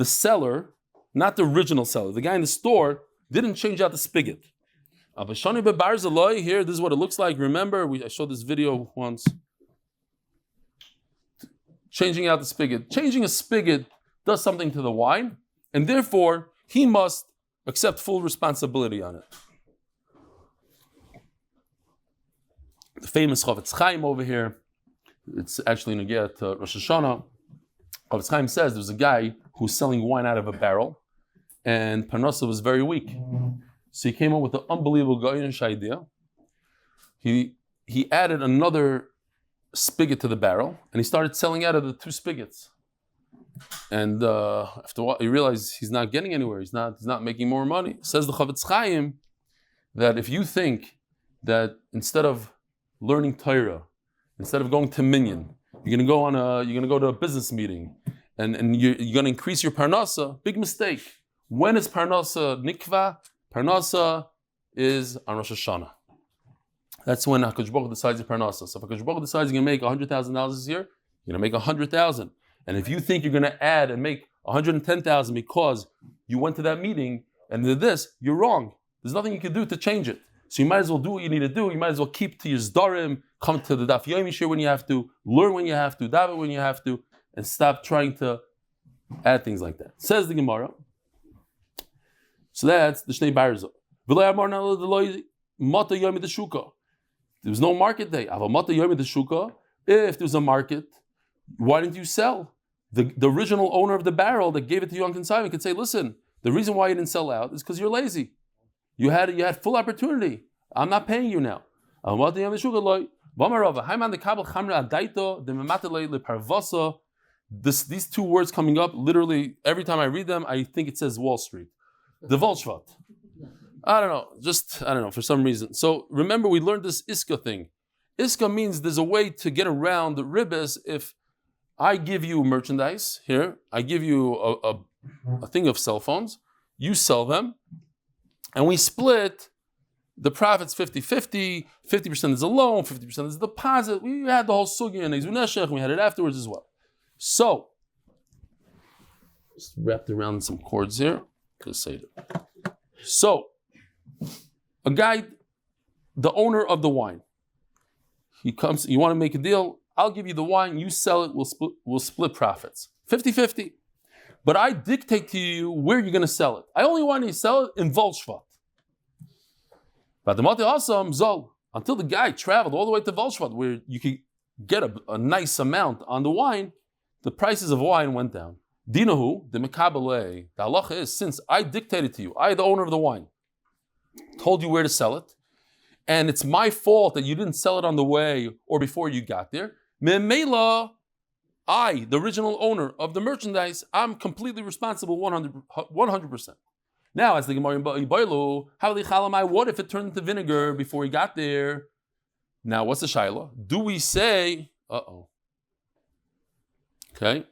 seller, not the original seller, the guy in the store, didn't change out the spigot. Here, this is what it looks like. Remember, I showed this video once. Changing out the spigot. Changing a spigot does something to the wine, and therefore, he must accept full responsibility on it. The famous Chavetz Chaim over here, it's actually in Negea to Rosh Hashanah. Chavetz Chaim says there's a guy who's selling wine out of a barrel, and Parnassa was very weak. So he came up with an unbelievable goyish idea. He added another spigot to the barrel, and he started selling out of the two spigots. And after a while, he realized he's not getting anywhere. He's not making more money. Says the Chavetz Chaim that if you think that instead of learning Torah, instead of going to Minyan, you're going to go to a business meeting, and you're going to increase your Parnassa, big mistake. When is Parnassa nikva? Parnassa is on Rosh Hashanah. That's when HaKadosh Baruch Hu decides the Parnassa. So if HaKadosh Baruch Hu decides you're going to make $100,000 this year, you're going to make $100,000. And if you think you're going to add and make $110,000 because you went to that meeting and did this, you're wrong. There's nothing you can do to change it. So you might as well do what you need to do. You might as well keep to your zdarim, come to the Daf Yomi shir when you have to, learn when you have to, daven when you have to, and stop trying to add things like that. Says the Gemara. So that's the Shnei Barza. There was no market day. If there's a market, why didn't you sell? The original owner of the barrel that gave it to you on consignment could say, listen, the reason why you didn't sell out is because you're lazy. You had full opportunity. I'm not paying you now. These two words coming up, literally, every time I read them, I think it says Wall Street. The Volshvat. I don't know, for some reason. So remember, we learned this Iska thing. Iska means there's a way to get around the ribbis. If I give you merchandise here, I give you a thing of cell phones, you sell them, and we split the profits 50-50, 50% is a loan, 50% is a deposit. We had the whole sugi and Ezuneshech, we had it afterwards as well. So, just wrapped around some cords here. So, a guy, the owner of the wine, he comes, you want to make a deal, I'll give you the wine, you sell it, we'll split profits. 50-50. But I dictate to you where you're going to sell it. I only want you to sell it in Volshvat. But the Mati Asam Zol, until the guy traveled all the way to Volshvat, where you could get a nice amount on the wine, the prices of wine went down. Dinahu, the Mekabale, the halacha is, since I dictated to you, I, the owner of the wine, told you where to sell it, and it's my fault that you didn't sell it on the way or before you got there, Memela, I, the original owner of the merchandise, I'm completely responsible 100%. Now, as the Gemara in Boilu, what if it turned into vinegar before he got there? Now, what's the shaila? Do we say, okay.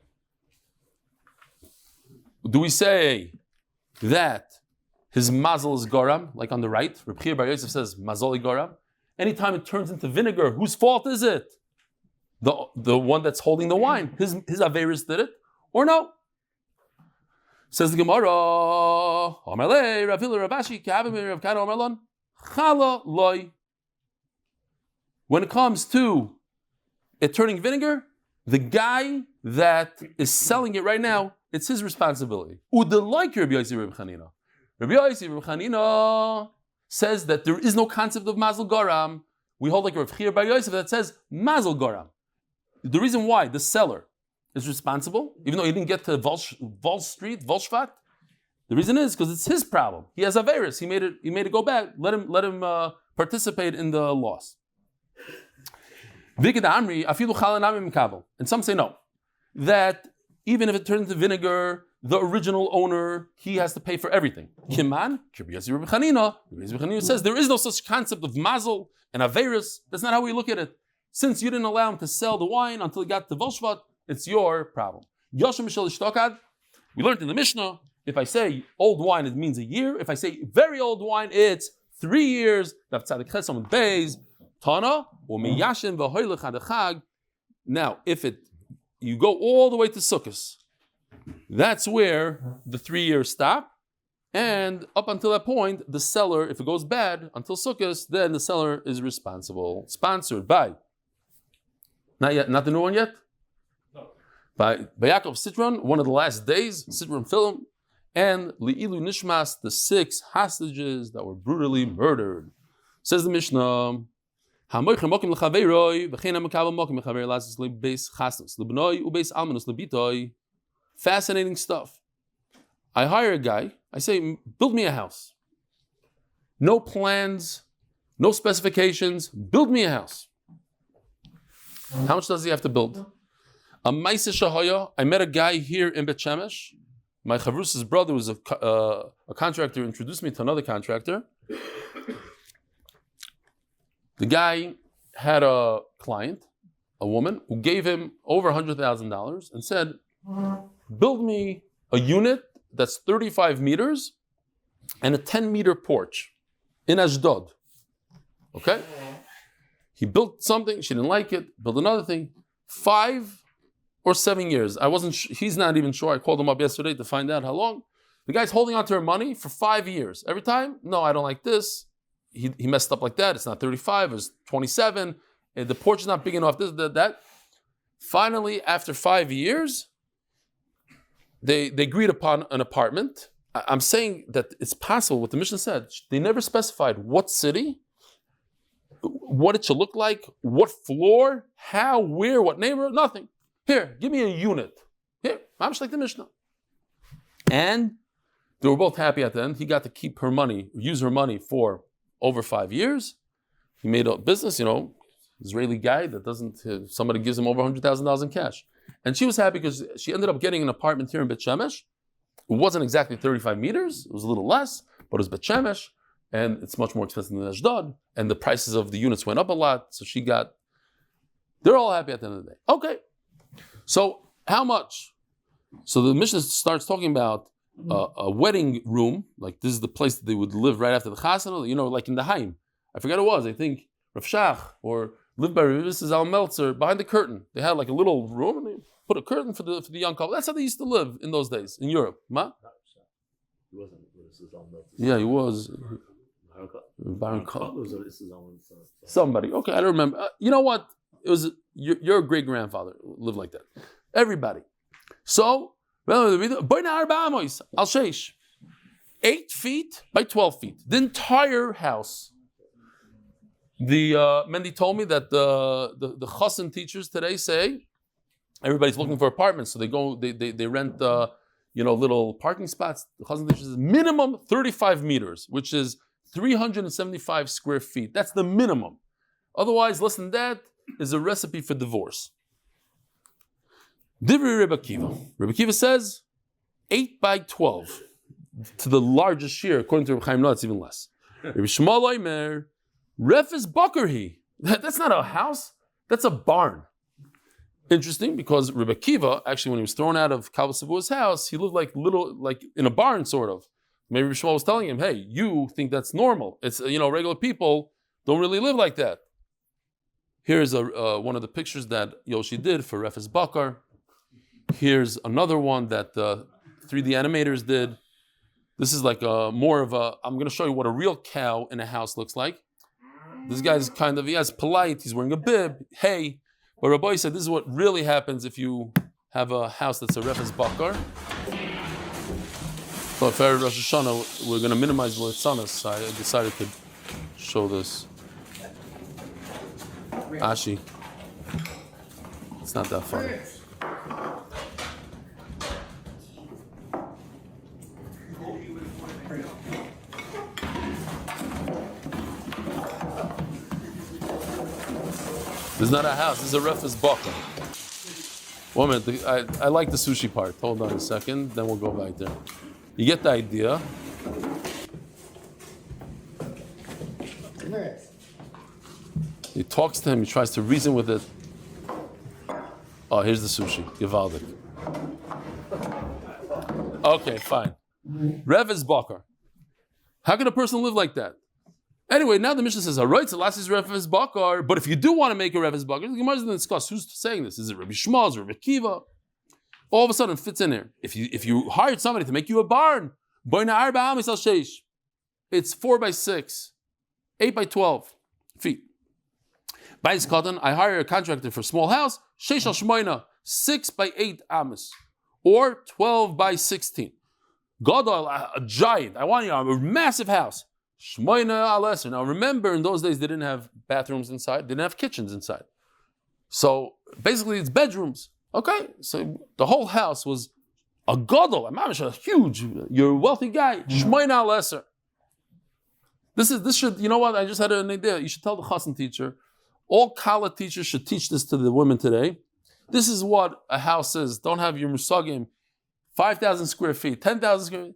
Do we say that his mazel is garam, like on the right? Rebbitzen Bar Yosef says mazel garam. Anytime it turns into vinegar, whose fault is it? The one that's holding the wine. His averis did it, or no? Says the Gemara, Amalei, Ravila, Ravashi, Kavim, Rav Kana, Amalon, Chala loy. When it comes to it turning vinegar, the guy that is selling it right now, it's his responsibility. Udelike Rabbi Yosef Rabbi Chanina. Rabbi Yosef Rabbi Chanina says that there is no concept of Mazel Garam. We hold like Rav Bar Yosef that says Mazel Garam. The reason why the seller is responsible, even though he didn't get to Wall Street, Volshvat, the reason is because it's his problem. He has Averis. He made it go bad. Let him participate in the loss. And some say no. That even if it turns into vinegar, the original owner, he has to pay for everything. Kiman, Rabbi Chanina says there is no such concept of mazel and averis. That's not how we look at it. Since you didn't allow him to sell the wine until he got to Volshvat, it's your problem. Yoshem Mishal Ishtokad, we learned in the Mishnah, if I say old wine, it means a year. If I say very old wine, it's 3 years. Amud Beis, Tana, or Miyashin v'hoylech adachag. Now, if you go all the way to Sukkos, that's where the 3 years stop. And up until that point, the seller, if it goes bad until Sukkos, then the seller is responsible. Sponsored by, not yet, not the new one yet? No. By Yaakov Sitron, one of the last days, Sitron film, and Li'ilu Nishmas, the 6 hostages that were brutally murdered. Says the Mishnah, fascinating stuff. I hire a guy, I say, build me a house. No plans, no specifications, build me a house. How much does he have to build? A Maisa Shahaya, I met a guy here in Bet Shemesh. My Chavrus's brother was a contractor, introduced me to another contractor. The guy had a client, a woman, who gave him over $100,000 and said, build me a unit that's 35 meters and a 10-meter porch in Ashdod. Okay? He built something, she didn't like it, built another thing. 5 or 7 years. He's not even sure. I called him up yesterday to find out how long. The guy's holding on to her money for 5 years. Every time, no, I don't like this. He messed up like that. It's not 35, it's 27. And the porch is not big enough, this, that. Finally, after 5 years, they agreed upon an apartment. I'm saying that it's possible, what the Mishnah said. They never specified what city, what it should look like, what floor, how, where, what neighborhood, nothing. Here, give me a unit. Here, I'm just like the Mishnah. And they were both happy at the end. He got to keep her money, use her money for over 5 years. He made a business, Israeli guy that doesn't, somebody gives him over $100,000 in cash. And she was happy because she ended up getting an apartment here in Bet Shemesh. It wasn't exactly 35 meters, it was a little less, but it was Bet Shemesh, and it's much more expensive than Ashdod, and the prices of the units went up a lot, so they're all happy at the end of the day. Okay, so how much? So the Mishnah starts talking about a wedding room, like this is the place that they would live right after the chasana, like in the Haim. I forget what it was, I think Rav Shach, or lived by Mrs. Al Meltzer, behind the curtain. They had like a little room, and they put a curtain for the young couple. That's how they used to live in those days, in Europe. Ma? He wasn't Mrs. Al Meltzer. Yeah, he was. Baron somebody. Okay, I don't remember. You know what? It was your great grandfather lived like that. Everybody. So, 8 feet by 12 feet. The entire house. Mendy told me that the chassan teachers today say everybody's looking for apartments, so they rent little parking spots. The chassan teachers says minimum 35 meters, which is 375 square feet. That's the minimum. Otherwise, less than that is a recipe for divorce. Divrei Rebbe Akiva. Rebbe Akiva says 8 by 12 to the largest shear. According to Rebbe Chaim, no, it's even less. Rebbe Shmuel Omer, Refes Bakarhi. That's not a house. That's a barn. Interesting, because Rebbe Akiva, actually, when he was thrown out of Kalva Savua's house, he lived like in a barn, sort of. Maybe Rebbe Shmuel was telling him, "Hey, you think that's normal? It's regular people don't really live like that." Here's one of the pictures that Yoshi did for Refes Bakar. Here's another one that 3D animators did. This is like more of a. I'm going to show you what a real cow in a house looks like. This guy's he has polite. He's wearing a bib. Hey, but Rabbi said this is what really happens if you have a house that's a Refes Bakar. So if Erev Rosh Hashanah, we're going to minimize the Litzanas, so I decided to show this. Ashi. It's not that funny. This is not a house, this is a Refes Bakar. 1 minute, I like the sushi part. Hold on a second, then we'll go back there. You get the idea. He talks to him, he tries to reason with it. Oh, here's the sushi. Givaldik. Okay, fine. Refes Bakar. How can a person live like that? Anyway, now the Mishnah says, "Alright, so last is Refes Bakar, but if you do want to make a Refes Bakar, the Gemara is going to discuss who's saying this. Is it Rabbi Shmuel? Is it Rabbi Akiva? All of a sudden, it fits in here. If you hired somebody to make you a barn, it's 4 by 6, 8 by 12 feet. I hire a contractor for a small house, 6 by 8 amas, or 12 by 16. Gadol, a giant. I want a massive house. Shmoina al-Eser. Now remember, in those days they didn't have bathrooms inside, they didn't have kitchens inside. So basically it's bedrooms. Okay, so the whole house was a gadol, a huge, you're a wealthy guy. Shmoina al-Eser. This should, you know what, I just had an idea. You should tell the chassan teacher, all kala teachers should teach this to the women today. This is what a house is. Don't have your musagim, 5,000 square feet, 10,000 square feet.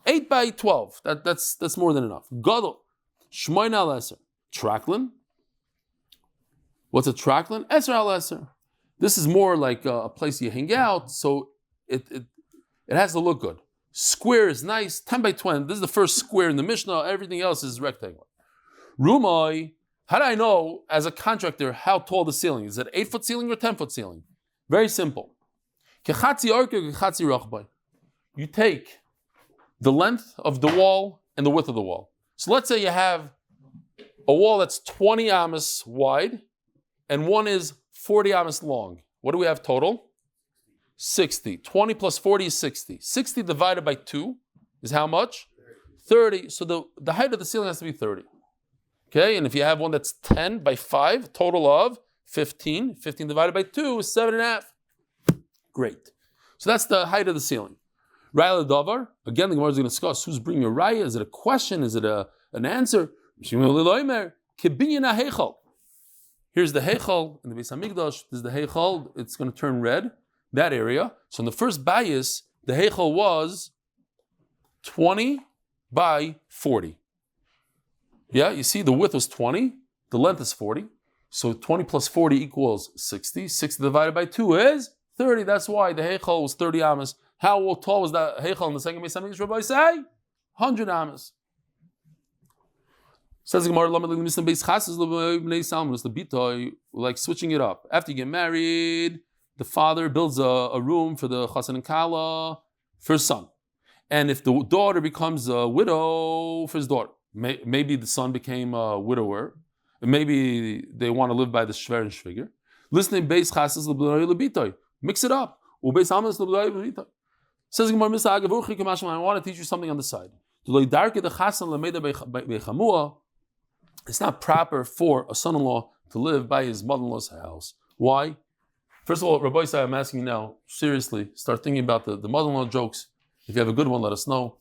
8 by 12. That's more than enough. Gadol. Shmoina al-Eser. Traklin. What's a traklin? Eser al-Eser. This is more like a place you hang out, so it has to look good. Square is nice. 10 by 20. This is the first square in the Mishnah. Everything else is rectangular. Rumai. How do I know, as a contractor, how tall the ceiling is? Is it 8-foot ceiling or 10-foot ceiling? Very simple. You take the length of the wall and the width of the wall. So let's say you have a wall that's 20 amas wide and one is 40 amas long. What do we have total? 60. 20 plus 40 is 60. 60 divided by 2 is how much? 30. So the height of the ceiling has to be 30. Okay, and if you have one that's 10 by 5, total of 15. 15 divided by 2 is 7.5. Great. So that's the height of the ceiling. Raya Davar, again, the Gemara is going to discuss who's bringing a raya. Is it a question? Is it an answer? Here's the Heichal in the Beis Hamikdash. There's the Heichal. It's going to turn red. That area. So in the first bayis, the Heichal was 20 by 40. Yeah, you see the width was 20. The length is 40. So 20 plus 40 equals 60. 60 divided by 2 is 30. That's why the Heichal was 30 amas. How tall was that Heichal in the second Beis Hamikdash? Rabbi say 100 amas. Says the Gemara, like switching it up. After you get married, the father builds a room for the chasan and kala for his son. And if the daughter becomes a widow for his daughter, maybe the son became a widower, and maybe they want to live by the shver and shviger. Listening base chasas lebitoy. Mix it up. Says the Gemara, I want to teach you something on the side. It's not proper for a son-in-law to live by his mother-in-law's house. Why? First of all, Rabbi Isai, I'm asking you now, seriously, start thinking about the mother-in-law jokes. If you have a good one, let us know.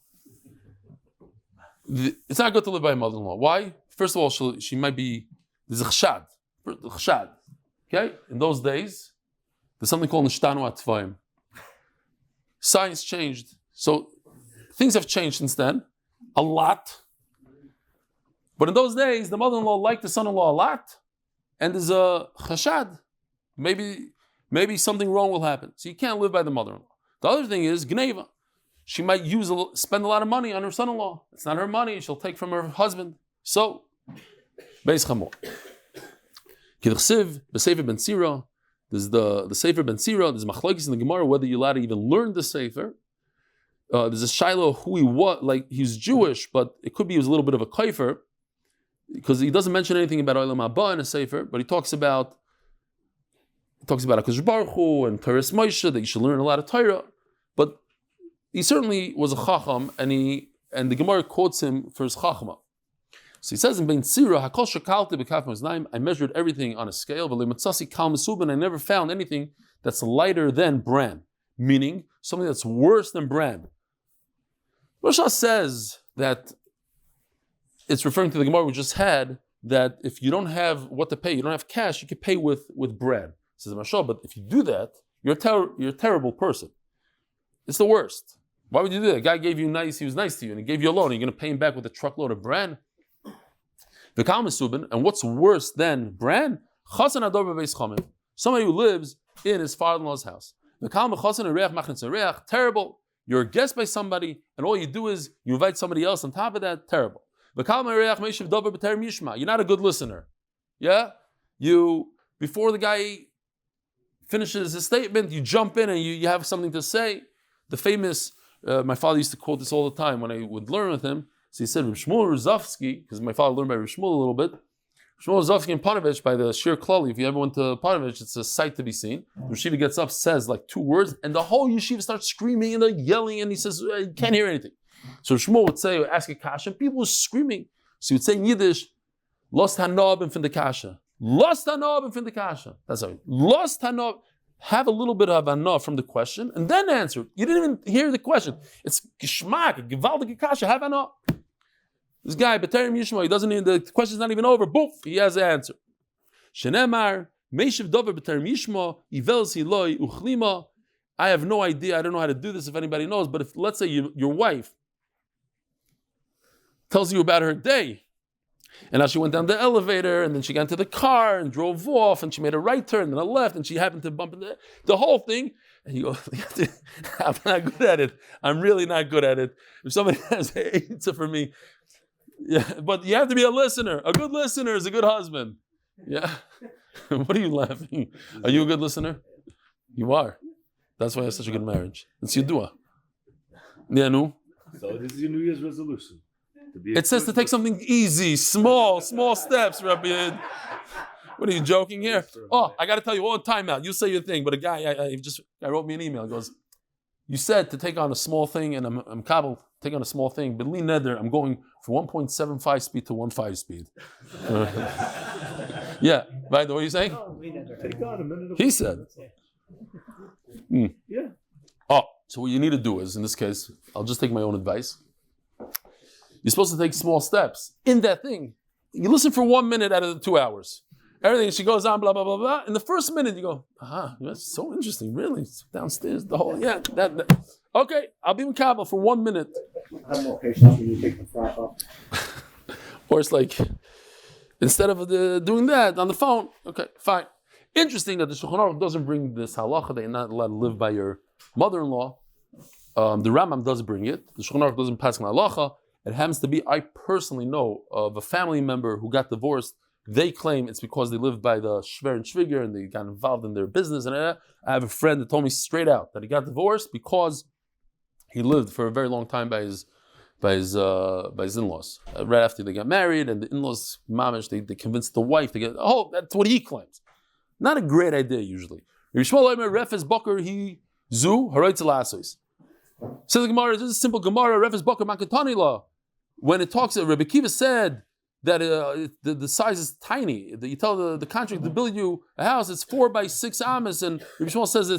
It's not good to live by a mother-in-law. Why? First of all, she might be zechus. Okay? In those days, there's something called nishtanu atvaim. Science changed. So things have changed since then. A lot. But in those days, the mother-in-law liked the son-in-law a lot, and there's a chashad. Maybe something wrong will happen. So you can't live by the mother-in-law. The other thing is gneva. She might spend a lot of money on her son-in-law. It's not her money. She'll take from her husband. So, beis chamor. Kidchsiv b'sefer ben Sira. There's the sefer ben Sira. There's machlokes in the Gemara whether you're allowed to even learn the sefer. There's a shiloh who he was, like he's Jewish, but it could be he was a little bit of a kaifer, because he doesn't mention anything about Olam Haba in a sefer, but he talks about HaKadosh Baruch Hu and Torah Moshe, that you should learn a lot of Torah. But he certainly was a chacham, and the Gemara quotes him for his chachma. So he says in Ben Sira, Hakol shakalti b'kaf maznaim, I measured everything on a scale, but le'matzasi kal mesubin, I never found anything that's lighter than bran, meaning something that's worse than bran. Roshah says that it's referring to the Gemara we just had, that if you don't have what to pay, you don't have cash, you can pay with bread. Says Mashal, but if you do that, you're a terrible person. It's the worst. Why would you do that? A guy gave you he was nice to you, and he gave you a loan, and you're going to pay him back with a truckload of bran? And what's worse than bran? Somebody who lives in his father-in-law's house. Terrible. You're a guest by somebody, and all you do is you invite somebody else on top of that. Terrible. You're not a good listener. Yeah? Before the guy finishes his statement, you jump in and you have something to say. The famous, my father used to quote this all the time when I would learn with him. So he said, Reb Shmuel Rozovsky, because my father learned by Reb Shmuel a little bit. Shmuel Rozovsky in Panovich by the Shir Klal. If you ever went to Panovich, it's a sight to be seen. The yeshiva gets up, says like 2 words, and the whole yeshiva starts screaming and they're yelling, and he says, I can't hear anything. So Shmuel would say, ask a kasha, and people were screaming. So he would say in Yiddish, Lost hanob and fin the kasha. Lost hanob and fin the kasha. That's how. Lost hanob. Have a little bit of hanob from the question, and then answer it. You didn't even hear the question. It's geshmak, gewaldige kasha, have hanob. This guy, B'terim Yishma, he doesn't even, the question's not even over. Boof, he has the answer. Shenemar, Meishiv Dover B'terim Yishma, Ivel Siloi Uchlima. I have no idea, I don't know how to do this if anybody knows, but if, let's say your wife tells you about her day, and now she went down the elevator, and then she got into the car and drove off, and she made a right turn and then a left, and she happened to bump into the whole thing. And you go, I'm not good at it. I'm really not good at it. If somebody has an answer for me, yeah, but you have to be a listener. A good listener is a good husband. Yeah. What are you laughing? Are you a good listener? You are. That's why you have such a good marriage. It's your dua. Yeah, no? So this is your New Year's resolution. It says to take something easy, small steps, Rabbi. What are you joking here? Oh, I got to tell you, time out. You say your thing, but a guy, I wrote me an email. He goes, you said to take on a small thing, and I'm kabel, take on a small thing, but lean nether, I'm going from 1.75 speed to 1.5 speed. Yeah, right? What are you saying? Take on a minute of he said. Yeah. Oh, so what you need to do is, in this case, I'll just take my own advice. You're supposed to take small steps in that thing. You listen for 1 minute out of the 2 hours. Everything, she goes on, blah, blah, blah, blah. In the first minute, you go, that's so interesting, really. It's downstairs, the whole, that. Okay, I'll be in Kabul for 1 minute. I have more patience when you take the frock off. Or it's like, instead of doing that on the phone, okay, fine. Interesting that the Shulchan Aruch doesn't bring this halacha that you're not allowed to live by your mother-in-law. The Rambam does bring it. The Shulchan Aruch doesn't pass on halacha. It happens to be, I personally know of a family member who got divorced. They claim it's because they lived by the Shver and Shviger and they got involved in their business. And I have a friend that told me straight out that he got divorced because he lived for a very long time by his in-laws. Right after they got married, and the in-laws, mamish, they convinced the wife to get. Oh, that's what he claims. Not a great idea usually. Says the Gemara. This is a simple Gemara. Refes Boker Mankatani law. When it talks, Rebbe Akiva said that the size is tiny. You tell the contractor to build you a house. It's 4 by 6 amas, and Rebbe Shmuel says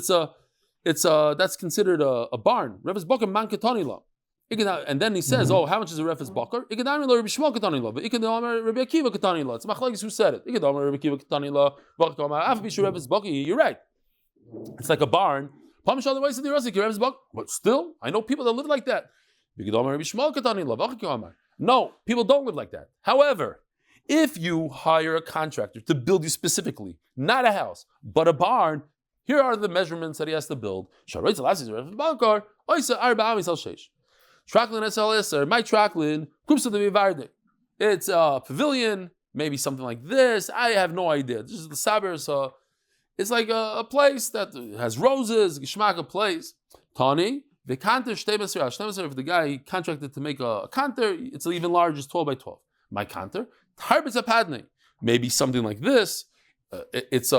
that's considered a barn. Refes Boker Mankatani law. And then he says, "Oh, how much is a refes boker? Ikadami lo Rebbe Shmuel katani lo, but ikadami Rebbe Akiva katani lo." It's machlokes who said it. Ikadami Rebbe Akiva katani lo. Refes boker. You're right. It's like a barn. But still, I know people that live like that. No, people don't live like that. However, if you hire a contractor to build you specifically, not a house, but a barn, here are the measurements that he has to build. Traklin SLS, my traklin, it's a pavilion, maybe something like this. I have no idea. This is the sabers. It's like a place that has roses, geschmack of place. Tani, the kanter shtei if the guy contracted to make a kanter, it's even larger, it's 12 by 12. My kanter, tarbitz apadne, maybe something like this. It's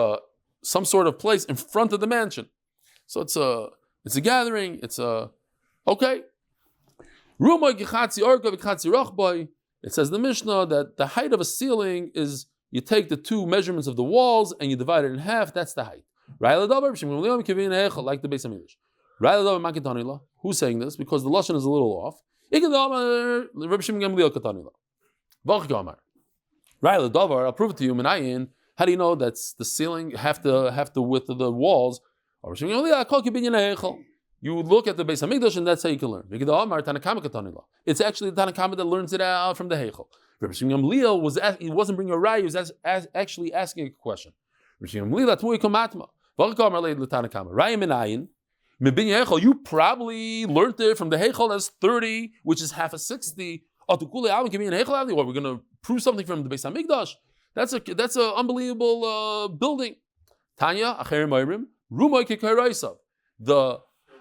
some sort of place in front of the mansion. So it's a gathering. It's okay. It says in the Mishnah that the height of a ceiling is you take the 2 measurements of the walls and you divide it in half. That's the height. Like the Beis Hamikdash. Who's saying this? Because the lashon is a little off. I'll prove it to you. How do you know that's the ceiling, half the width of the walls? You look at the Beis Hamikdash and that's how you can learn. It's actually the Tanakama that learns it out from the Heichel. Rabbi Shimon Gamliel he wasn't bringing a raya, he was actually asking a question. Rabbi Shimon Gamliel, you probably learned it from the Heichel as 30, which is half a 60. What, we're going to prove something from the Beis Hamikdash? That's an unbelievable building. Tanya,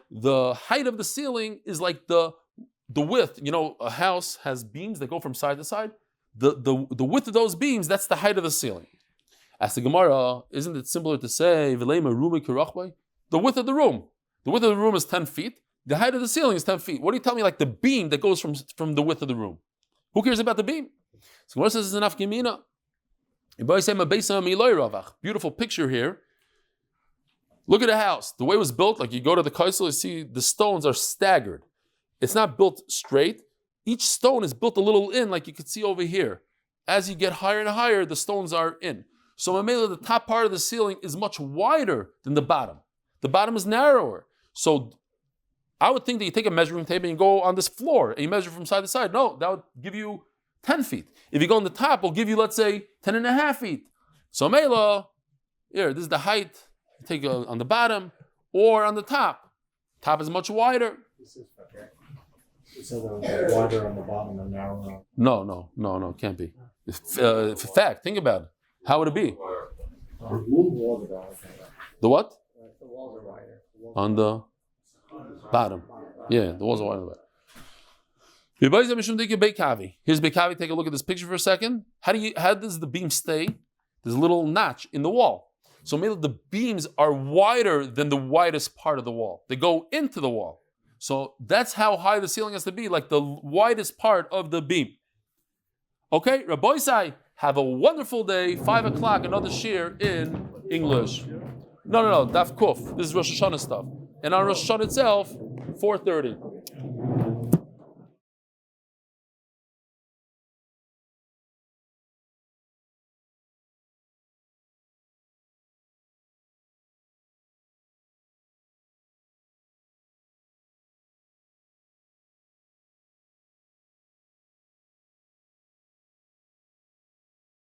the height of the ceiling is like the width. You know, a house has beams that go from side to side. The width of those beams, that's the height of the ceiling. As the Gemara, isn't it similar to say, the width of the room? The width of the room is 10 feet. The height of the ceiling is 10 feet. What do you tell me like the beam that goes from the width of the room? Who cares about the beam? So Gemara says it's an afkimina. Beautiful picture here. Look at the house. The way it was built, like you go to the kaisel, you see the stones are staggered. It's not built straight. Each stone is built a little in, like you can see over here. As you get higher and higher, the stones are in. So Mamela, the top part of the ceiling is much wider than the bottom. The bottom is narrower. So I would think that you take a measuring tape and you go on this floor and you measure from side to side. No, that would give you 10 feet. If you go on the top, it'll give you, let's say, 10 and a half feet. So Mamela, here, this is the height. You take on the bottom or on the top. Top is much wider. You said that wider on the bottom and narrower. No, it can't be. Fact, think about it. How would it be? The what? The walls are wider. On the bottom. Yeah, the walls are wider on the bottom. Here's Bekavi. Take a look at this picture for a second. How does the beam stay? There's a little notch in the wall. So maybe the beams are wider than the widest part of the wall. They go into the wall. So that's how high the ceiling has to be, like the widest part of the beam. Okay, Rabbi Sai, have a wonderful day. 5 o'clock, another shir in English. No, Daf Kuf. This is Rosh Hashanah stuff. And on Rosh Hashanah itself, 4:30.